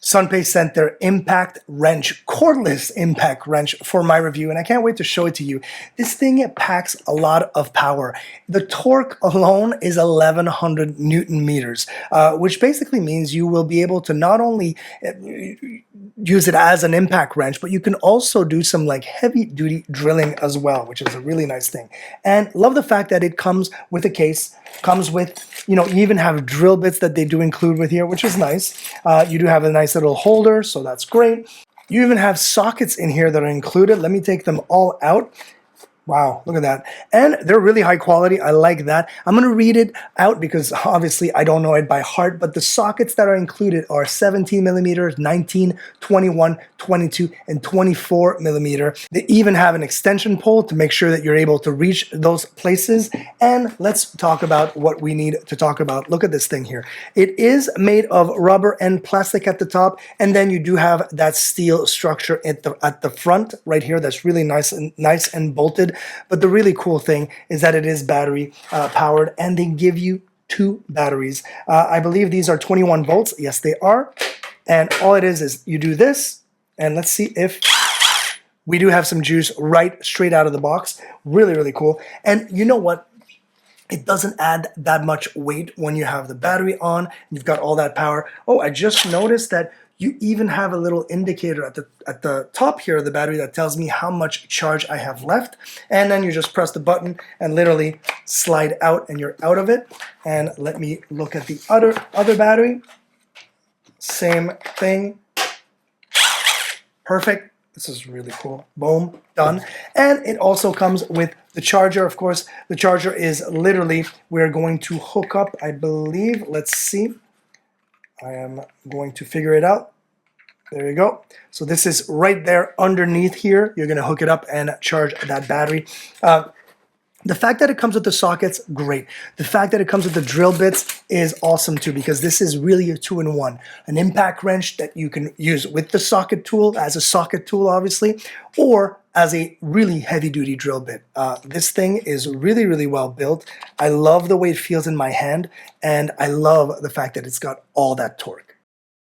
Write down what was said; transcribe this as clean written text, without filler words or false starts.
Sunpace sent their impact wrench, cordless impact wrench for my review, and I can't wait to show it to you. This thing packs a lot of power. The torque alone is 1100 Newton meters, which basically means you will be able to not only use it as an impact wrench, but you can also do some like heavy duty drilling as well, which is a really nice thing. And love the fact that it comes with a case, comes with, you even have drill bits that they do include with here, which is nice. You do have a nice little holder, so that's great. You even have sockets in here that are included. Let me take them all out. Wow, look at that. And they're really high quality. I like that. I'm going to read it out because obviously I don't know it by heart, but the sockets that are included are 17 millimeters, 19, 21, 22, and 24 millimeter. They even have an extension pole to make sure that you're able to reach those places. And let's talk about what we need to talk about. Look at this thing here. It is made of rubber and plastic at the top, and then you do have that steel structure at the front right here. That's really nice and bolted. But the really cool thing is that it is battery powered, and they give you 2 batteries. I believe these are 21 volts. Yes, they are. And all it is you do this, and let's see if we do have some juice right straight out of the box. Really, really cool. And you know what? It doesn't add that much weight when you have the battery on. You've got all that power. Oh, I just noticed that you even have a little indicator at the top here of the battery that tells me how much charge I have left. And then you just press the button and literally slide out and you're out of it. And let me look at the other battery. Same thing. Perfect. This is really cool. Boom, done. And it also comes with the charger. Of course, the charger is literally, we're going to hook up, I believe. Let's see. I am going to figure it out. There you go. So this is right there underneath here. You're going to hook it up and charge that battery. The fact that it comes with the sockets, great. The fact that it comes with the drill bits is awesome too, because this is really a 2-in-1. An impact wrench that you can use with the socket tool, as a socket tool obviously, or as a really heavy duty drill bit. This thing is really, really well built. I love the way it feels in my hand, and I love the fact that it's got all that torque.